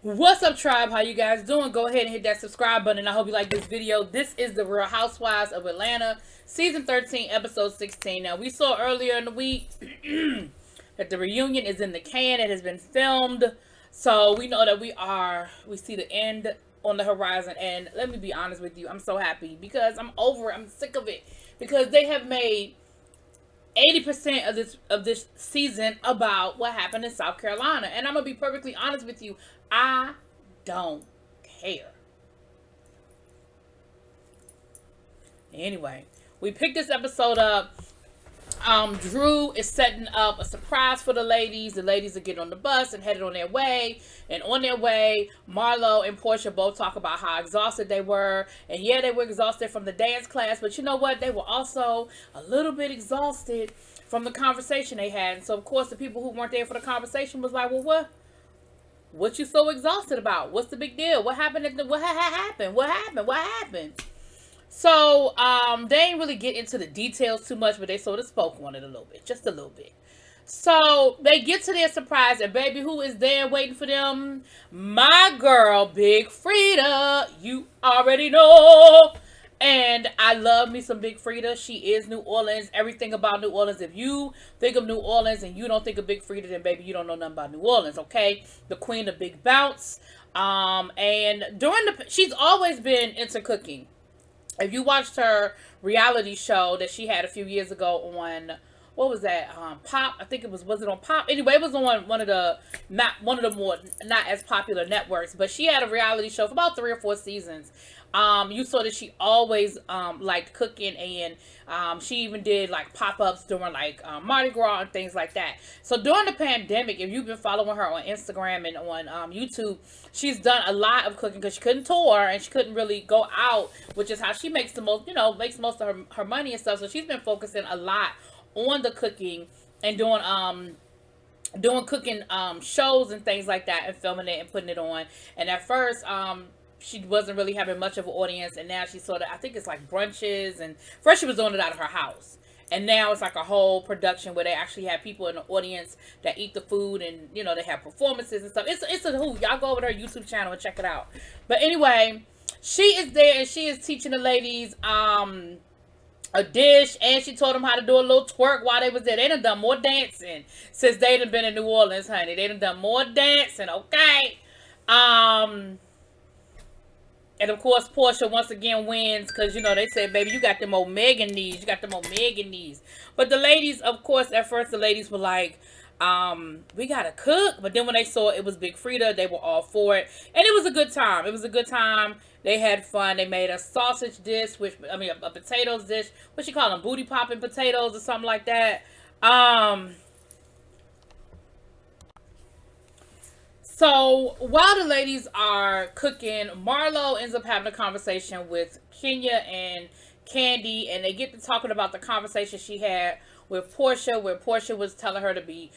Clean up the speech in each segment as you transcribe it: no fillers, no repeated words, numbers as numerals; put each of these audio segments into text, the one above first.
What's up, tribe? How you guys doing? Go ahead and hit that subscribe button. I hope you like this video. This is the Real Housewives of Atlanta, season 13, episode 16. Now, we saw earlier in the week that the reunion is in the can. It has been filmed. So we know that we see the end on the horizon. And let me be honest with you, I'm so happy because I'm over it. I'm sick of it because they have made 80% of this season about what happened in South Carolina. And I'm going to be perfectly honest with you. I don't care. Anyway, we picked this episode up. Drew is setting up a surprise for the ladies. The ladies are getting on the bus and headed on their way. And on their way, Marlo and Portia both talk about how exhausted they were. And yeah, they were exhausted from the dance class. But you know what? They were also a little bit exhausted from the conversation they had. And so, of course, the people who weren't there for the conversation was like, well, what you so exhausted about? What's the big deal? What happened? What happened? What happened? What happened? So, they didn't really get into the details too much, but they sort of spoke on it a little bit. Just a little bit. So, they get to their surprise, and baby, who is there waiting for them? My girl, Big Frida. You already know. And I love me some Big Frida. She is New Orleans. Everything about New Orleans. If you think of New Orleans and you don't think of Big Frida, then baby, you don't know nothing about New Orleans, okay? The queen of Big Bounce. And she's always been into cooking. If you watched her reality show that she had a few years ago on, what was that? Pop. I think was it on Pop? Anyway, it was on one of the more not as popular networks. But she had a reality show for about 3 or 4 seasons. You saw that she always liked cooking, and she even did like pop-ups during like Mardi Gras and things like that. So during the pandemic, if you've been following her on Instagram and on YouTube, she's done a lot of cooking because she couldn't tour and she couldn't really go out, which is how she makes the most, makes most of her money and stuff. So she's been focusing a lot on the cooking and doing cooking shows and things like that and filming it and putting it on. And at first she wasn't really having much of an audience, and now she's sort of, I think it's like brunches, and first she was doing it out of her house, and now it's like a whole production where they actually have people in the audience that eat the food, and they have performances and stuff. It's a hoot. Y'all go over to her YouTube channel and check it out. But anyway, she is there and she is teaching the ladies a dish, and she told them how to do a little twerk while they was there. They done more dancing since they done been in New Orleans, honey. They done more dancing, okay? And of course, Portia once again wins because, they said, baby, you got them old Megan knees. You got them old Megan knees. But the ladies, of course, at first the ladies were like, we got to cook. But then when they saw it was Big Frida, they were all for it. And it was a good time. It was a good time. They had fun. They made a sausage dish, a potatoes dish. What you call them? Booty popping potatoes or something like that. So, while the ladies are cooking, Marlo ends up having a conversation with Kenya and Candy, and they get to talking about the conversation she had with Portia, where Portia was telling her to be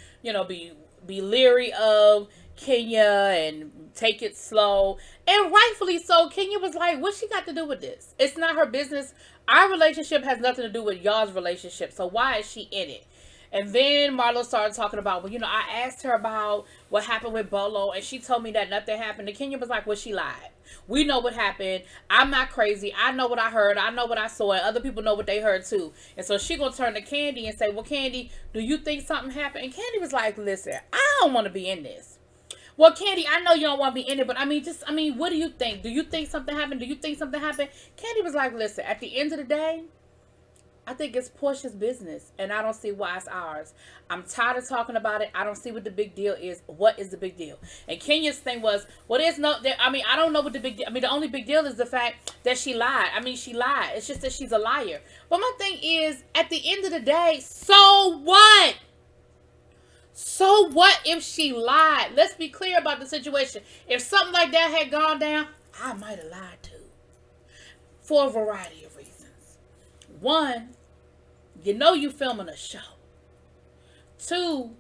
leery of Kenya and take it slow. And rightfully so. Kenya was like, what's she got to do with this? It's not her business. Our relationship has nothing to do with y'all's relationship, so why is she in it? And then Marlo started talking about, I asked her about what happened with Bolo, and she told me that nothing happened. And Kenya was like, well, she lied. We know what happened. I'm not crazy. I know what I heard. I know what I saw. And other people know what they heard, too. And so she going to turn to Candy and say, well, Candy, do you think something happened? And Candy was like, listen, I don't want to be in this. Well, Candy, I know you don't want to be in it, but what do you think? Do you think something happened? Do you think something happened? Candy was like, listen, at the end of the day, I think it's Portia's business, and I don't see why it's ours. I'm tired of talking about it. I don't see what the big deal is. What is the big deal? And Kenya's thing was, well, I don't know what the big deal. The only big deal is the fact that she lied. She lied. It's just that she's a liar. But my thing is, at the end of the day, so what? So what if she lied? Let's be clear about the situation. If something like that had gone down, I might have lied too. For a variety of reasons. One, you filming a show. 2,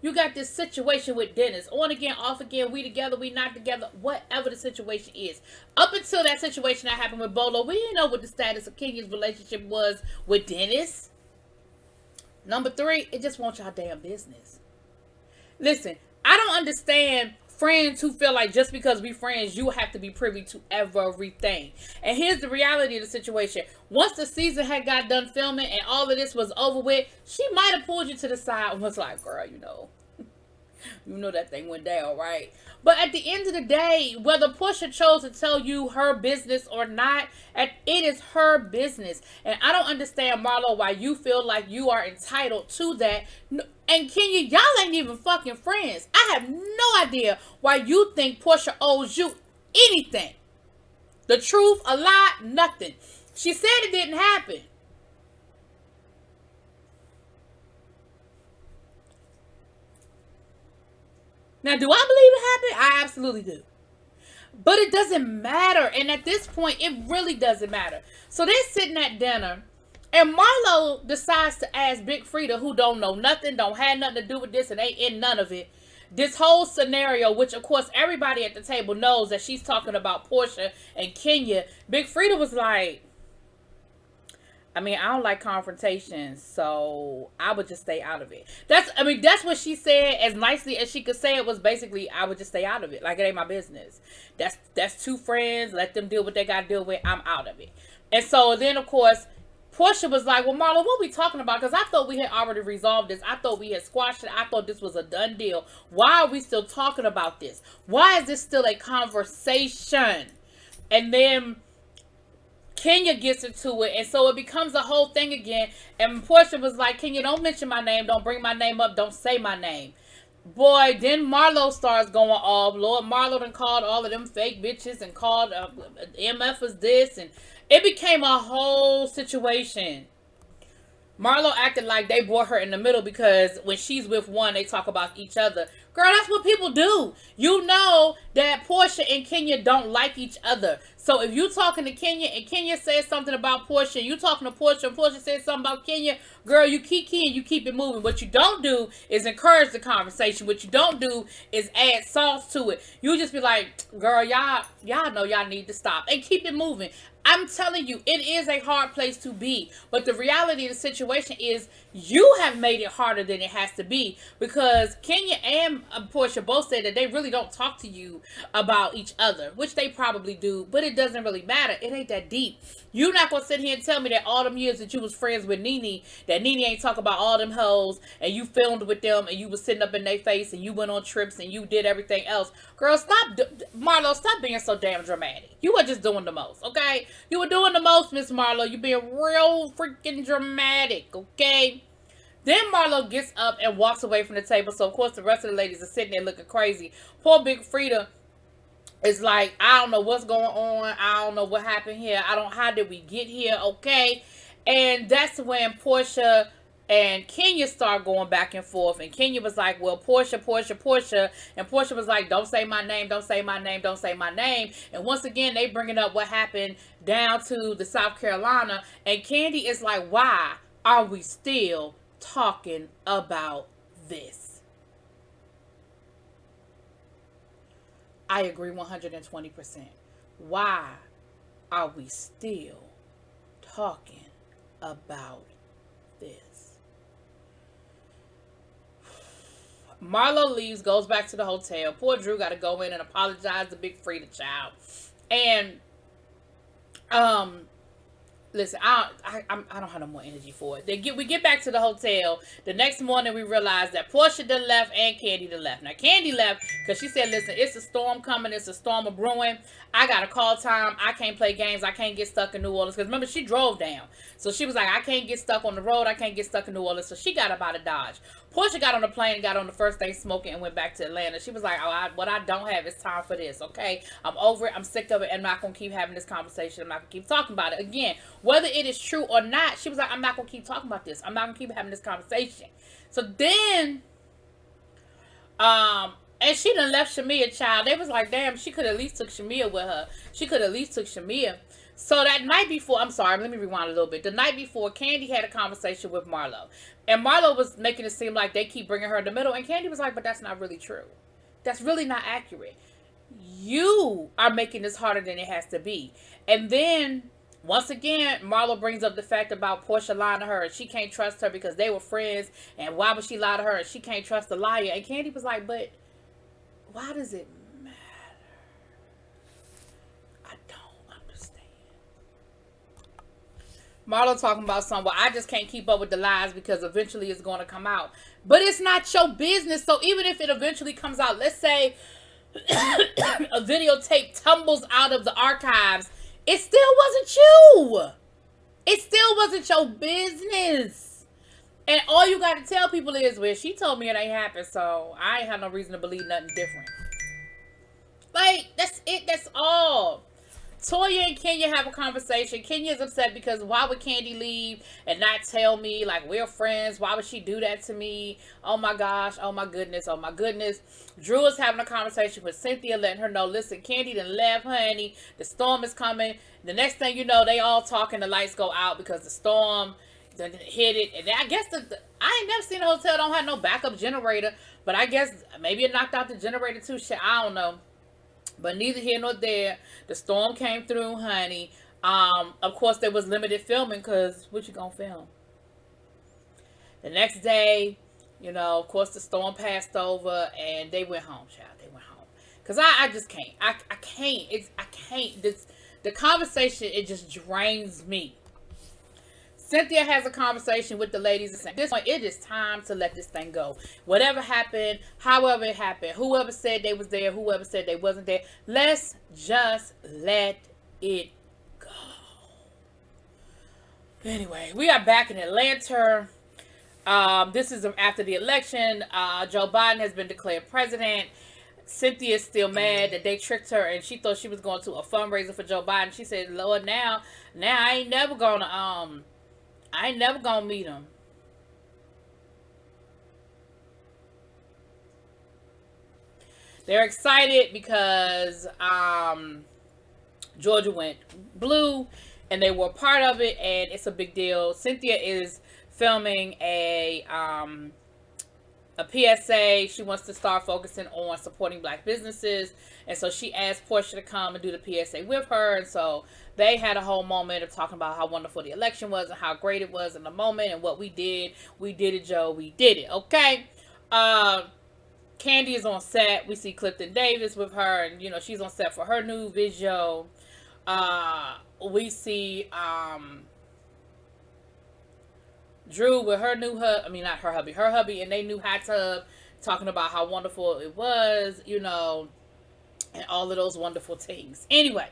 you got this situation with Dennis. On again, off again, we together, we not together, whatever the situation is. Up until that situation that happened with Bolo, we didn't know what the status of Kenya's relationship was with Dennis. Number 3, it just wants y'all damn business. Listen, I don't understand friends who feel like just because we friends, you have to be privy to everything. And here's the reality of the situation. Once the season had got done filming and all of this was over with, she might have pulled you to the side and was like, girl, you know that thing went down, right? But at the end of the day, whether Portia chose to tell you her business or not, it is her business. And I don't understand, Marlo, why you feel like you are entitled to that. And Kenya, y'all ain't even fucking friends. I have no idea why you think Portia owes you anything. The truth, a lie, nothing. She said it didn't happen. Now, do I believe it happened? I absolutely do. But it doesn't matter. And at this point, it really doesn't matter. So they're sitting at dinner. And Marlo decides to ask Big Frida, who don't know nothing, don't have nothing to do with this, and ain't in none of it, this whole scenario, which of course everybody at the table knows that she's talking about Portia and Kenya. Big Frida was like, I mean, I don't like confrontations, so I would just stay out of it. That's what she said. As nicely as she could say it was basically, I would just stay out of it. Like, it ain't my business. That's two friends. Let them deal what they got to deal with. I'm out of it. And so then, of course, Portia was like, well, Marlo, what are we talking about? Because I thought we had already resolved this. I thought we had squashed it. I thought this was a done deal. Why are we still talking about this? Why is this still a conversation? And then Kenya gets into it, and so it becomes a whole thing again. And Portia was like, Kenya, don't mention my name, don't bring my name up, don't say my name. Boy, then Marlo starts going off. Lord Marlo done called all of them fake bitches and called MF as this, and it became a whole situation. Marlo acted like they brought her in the middle because when she's with one, they talk about each other. Girl, that's what people do. You know that Portia and Kenya don't like each other. So if you talking to Kenya and Kenya says something about Portia, you talking to Portia and Portia says something about Kenya, girl, you keep keying, you keep it moving. What you don't do is encourage the conversation. What you don't do is add sauce to it. You just be like, girl, y'all know y'all need to stop and keep it moving. I'm telling you, it is a hard place to be. But the reality of the situation is you have made it harder than it has to be, because Kenya and Portia both said that they really don't talk to you about each other, which they probably do, but it doesn't really matter. It ain't that deep. You're not going to sit here and tell me that all them years that you was friends with Nene, that Nene ain't talk about all them hoes, and you filmed with them, and you was sitting up in their face, and you went on trips, and you did everything else. Girl, stop, Marlo, stop being so damn dramatic. You were just doing the most, okay? You were doing the most, Miss Marlo. You being real freaking dramatic, okay? Then Marlo gets up and walks away from the table. So, of course, the rest of the ladies are sitting there looking crazy. Poor Big Frida is like, I don't know what's going on. I don't know what happened here. How did we get here, okay? And that's when Portia and Kenya start going back and forth. And Kenya was like, well, Portia. And Portia was like, don't say my name, don't say my name, don't say my name. And once again, they bringing up what happened down to the South Carolina. And Candy is like, why are we still talking about this? I agree 120%. Why are we still talking about this? Marlo leaves, goes back to the hotel. Poor Drew got to go in and apologize to Big Frida child. And listen, I don't have no more energy for it. We get back to the hotel. The next morning, we realize that Portia done left and Candy done left. Now, Candy left because she said, listen, it's a storm coming. It's a storm of brewing. I got a call time. I can't play games. I can't get stuck in New Orleans. Because remember, she drove down. So she was like, I can't get stuck on the road. I can't get stuck in New Orleans. So she got up out of Dodge. Portia got on the plane, got on the first day smoking, and went back to Atlanta. She was like, what I don't have is time for this, okay? I'm over it. I'm sick of it. I'm not going to keep having this conversation. I'm not going to keep talking about it. Again, whether it is true or not, she was like, I'm not going to keep talking about this. I'm not going to keep having this conversation. So then, and she done left Shamia, child. They was like, damn, she could at least took Shamia with her. So that night before, I'm sorry, let me rewind a little bit. The night before, Candy had a conversation with Marlo. And Marlo was making it seem like they keep bringing her in the middle. And Candy was like, but that's not really true. That's really not accurate. You are making this harder than it has to be. And then, once again, Marlo brings up the fact about Portia lying to her. And she can't trust her because they were friends. And why would she lie to her? And she can't trust the liar. And Candy was like, but why does it matter? I don't understand. Marlo talking about something. Well, I just can't keep up with the lies because eventually it's going to come out. But it's not your business. So even if it eventually comes out, let's say a videotape tumbles out of the archives, it still wasn't you. It still wasn't your business. And all you got to tell people is, well, she told me it ain't happened, so I ain't have no reason to believe nothing different. Like, that's it. That's all. Toya and Kenya have a conversation. Kenya's upset because why would Candy leave and not tell me? Like, we're friends. Why would she do that to me? Oh my gosh. Oh my goodness. Oh my goodness. Drew is having a conversation with Cynthia, letting her know, listen, Candy done left, honey. The storm is coming. The next thing you know, they all talking. The lights go out because the storm done hit it. And I guess I ain't never seen a hotel don't have no backup generator. But I guess maybe it knocked out the generator too. Shit, I don't know. But neither here nor there. The storm came through, honey. Of course, there was limited filming because what you gonna film? The next day, you know, of course, the storm passed over and they went home, child. They went home. Because I just can't. I can't. I can't. The conversation, it just drains me. Cynthia has a conversation with the ladies and saying, at this point, it is time to let this thing go. Whatever happened, however it happened, whoever said they was there, whoever said they wasn't there, let's just let it go. Anyway, we are back in Atlanta. This is after the election. Joe Biden has been declared president. Cynthia is still mad that they tricked her and she thought she was going to a fundraiser for Joe Biden. She said, Lord, now I ain't never gonna meet him. They're excited because Georgia went blue and they were part of it, and it's a big deal. Cynthia is filming a PSA. She wants to start focusing on supporting black businesses, and so she asked Portia to come and do the PSA with her. And so they had a whole moment of talking about how wonderful the election was and how great it was in the moment and what we did. We did it, Joe. We did it. Okay. Candy is on set. We see Clifton Davis with her, and you know she's on set for her new video. We see Drew with her new her hubby and they new hot tub, talking about how wonderful it was, you know, and all of those wonderful things. Anyway,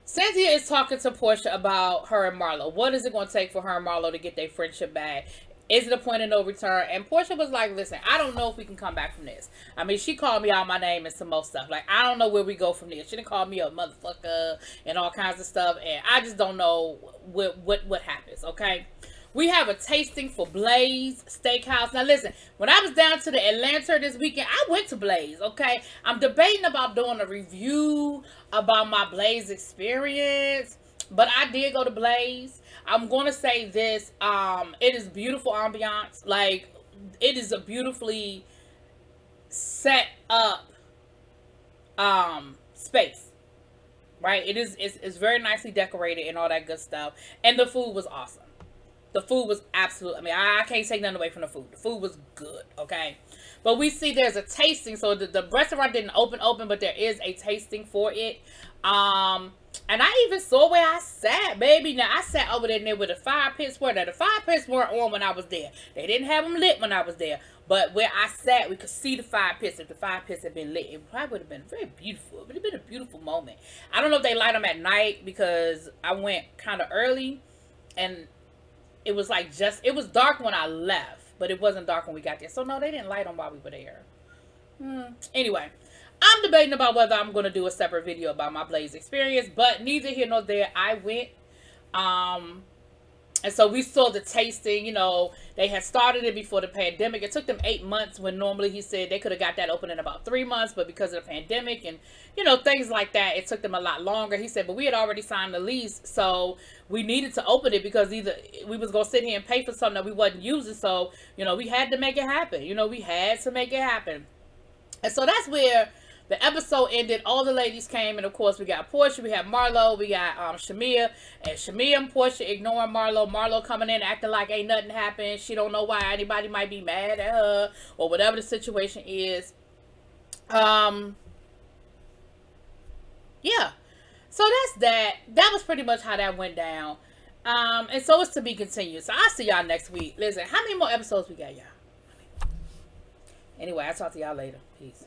Cynthia is talking to Portia about her and Marlo. What is it going to take for her and Marlo to get their friendship back? Is it a point of no return? And Portia was like, listen, I don't know if we can come back from this. I mean, she called me out my name and some more stuff. Like, I don't know where we go from this. She done called me a motherfucker and all kinds of stuff. And I just don't know what happens, okay? We have a tasting for Blaze Steakhouse. Now, listen, when I was down to the Atlanta this weekend, I went to Blaze, okay? I'm debating about doing a review about my Blaze experience, but I did go to Blaze. I'm going to say this, it is beautiful ambiance. Like, it is a beautifully set up space, right? It's very nicely decorated and all that good stuff. And the food was awesome. The food was absolutely, I mean, I can't take nothing away from the food. The food was good, okay? But we see there's a tasting. So the restaurant didn't open, but there is a tasting for it. And I even saw where I sat, baby. Now, I sat over there where the fire pits were. Now, the fire pits weren't on when I was there. They didn't have them lit when I was there. But where I sat, we could see the fire pits. If the fire pits had been lit, it probably would have been very beautiful. It would have been a beautiful moment. I don't know if they light them at night because I went kind of early. And it was like it was dark when I left. But it wasn't dark when we got there. So, no, they didn't light them while we were there. Anyway. I'm debating about whether I'm going to do a separate video about my Blaze experience, but neither here nor there. I went, and so we saw the tasting. You know, they had started it before the pandemic. It took them 8 months when normally he said they could have got that open in about 3 months, but because of the pandemic and, you know, things like that, it took them a lot longer. He said, but we had already signed the lease, so we needed to open it because either we was going to sit here and pay for something that we wasn't using, so, you know, we had to make it happen. You know, we had to make it happen. And so that's where The episode ended. All the ladies came, and of course we got Portia, we have Marlo, we got Shamia, and Shamia and Portia ignoring Marlo. Marlo coming in acting like ain't nothing happened. She don't know why anybody might be mad at her or whatever the situation is. Yeah. So that's that. That was pretty much how that went down. And so it's to be continued. So I'll see y'all next week. Listen, how many more episodes we got, y'all? Anyway, I'll talk to y'all later. Peace.